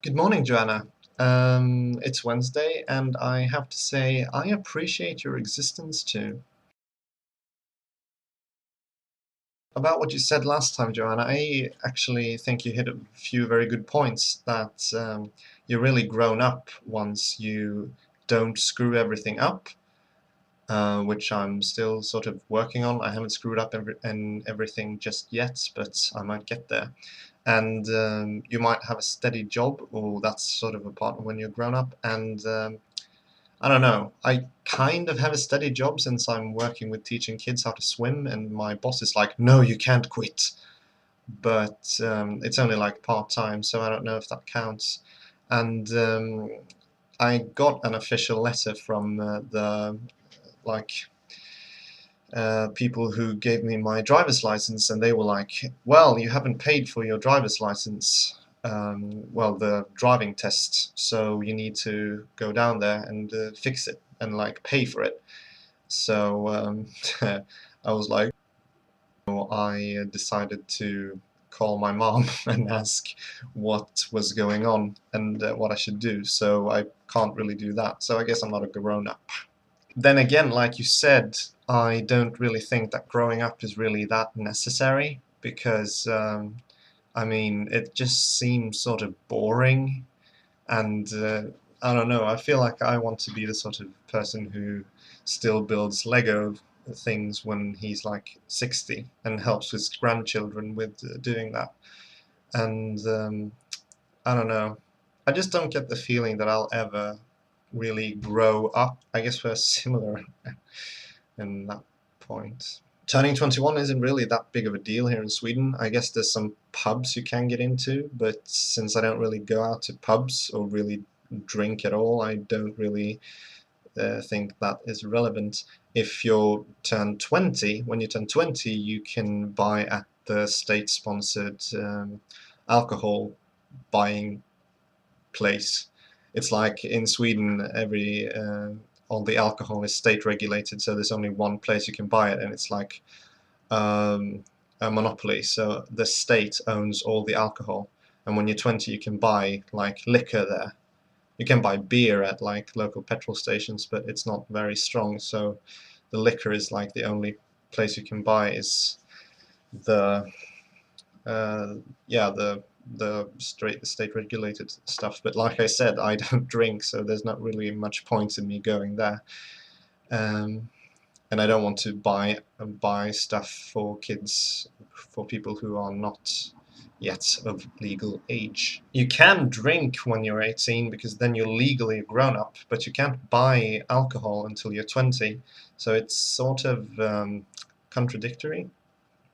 Good morning, Joanna. It's Wednesday, and I have to say I appreciate your existence too. About what you said last time, Joanna, I actually think you hit a few very good points that you're really grown up once you don't screw everything up, which I'm still sort of working on. I haven't screwed up everything just yet, but I might get there. And you might have a steady job, or that's sort of a part when you're grown up, and I don't know. I kind of have a steady job since I'm working with teaching kids how to swim, and my boss is like, "No, you can't quit." But it's only like part-time, so I don't know if that counts. And I got an official letter from the like people who gave me my driver's license, and they were like, "Well, you haven't paid for your driver's license." Well, the driving test, so you need to go down there and fix it and like pay for it. So I was like, I decided to call my mom and ask what was going on and what I should do. So I can't really do that. So I guess I'm not a grown up. Then again, like you said, I don't really think that growing up is really that necessary because I mean, it just seems sort of boring, and I don't know, I feel like I want to be the sort of person who still builds Lego things when he's like 60 and helps his grandchildren with doing that. And I don't know, I just don't get the feeling that I'll ever really grow up. I guess we're similar in that point. Turning 21 isn't really that big of a deal here in Sweden. I guess there's some pubs you can get into, but since I don't really go out to pubs or really drink at all, I don't really think that is relevant. If you turn 20, when you turn 20, you can buy at the state-sponsored alcohol buying place. It's like in Sweden, all the alcohol is state regulated, so there's only one place you can buy it, and it's like a monopoly. So the state owns all the alcohol, and when you're 20, you can buy like liquor there. You can buy beer at like local petrol stations, but it's not very strong. So the liquor is like the only place you can buy is the uh, yeah, the state regulated stuff. But like I said, I don't drink, so there's not really much point in me going there. Um, and I don't want to buy stuff for kids, for people who are not yet of legal age. You can drink when you're 18 because then you're legally grown up, but you can't buy alcohol until you're 20. So it's sort of contradictory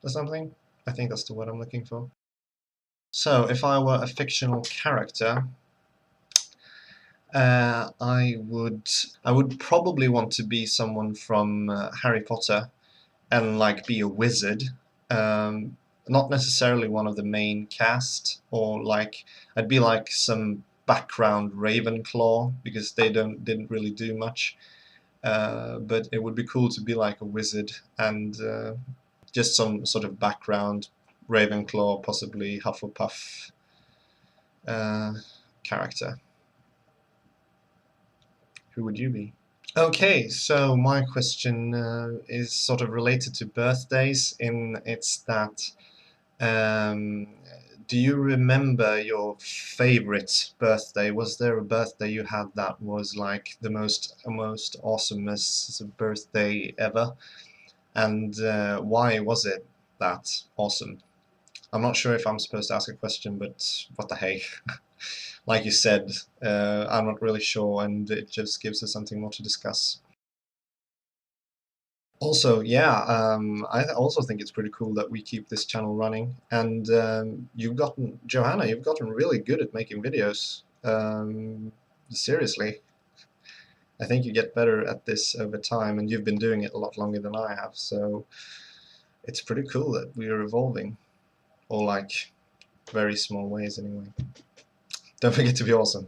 or something. I think that's the word I'm looking for. So, if I were a fictional character, I would probably want to be someone from Harry Potter and like be a wizard. Um, Not necessarily one of the main cast, or like I'd be like some background Ravenclaw because they didn't really do much. But it would be cool to be like a wizard and just some sort of background Ravenclaw, possibly Hufflepuff uh, character. Who would you be? Okay, so my question is sort of related to birthdays in it's that um, do you remember your favorite birthday? Was there a birthday you had that was like the most awesomest birthday ever? And why was it that awesome? I'm not sure if I'm supposed to ask a question, but what the hey. Like you said, I'm not really sure, and it just gives us something more to discuss. Also, yeah, I also think it's pretty cool that we keep this channel running, and Johanna, you've gotten really good at making videos. Seriously, I think you get better at this over time, and you've been doing it a lot longer than I have, so it's pretty cool that we are evolving, or like very small ways anyway. Don't forget to be awesome.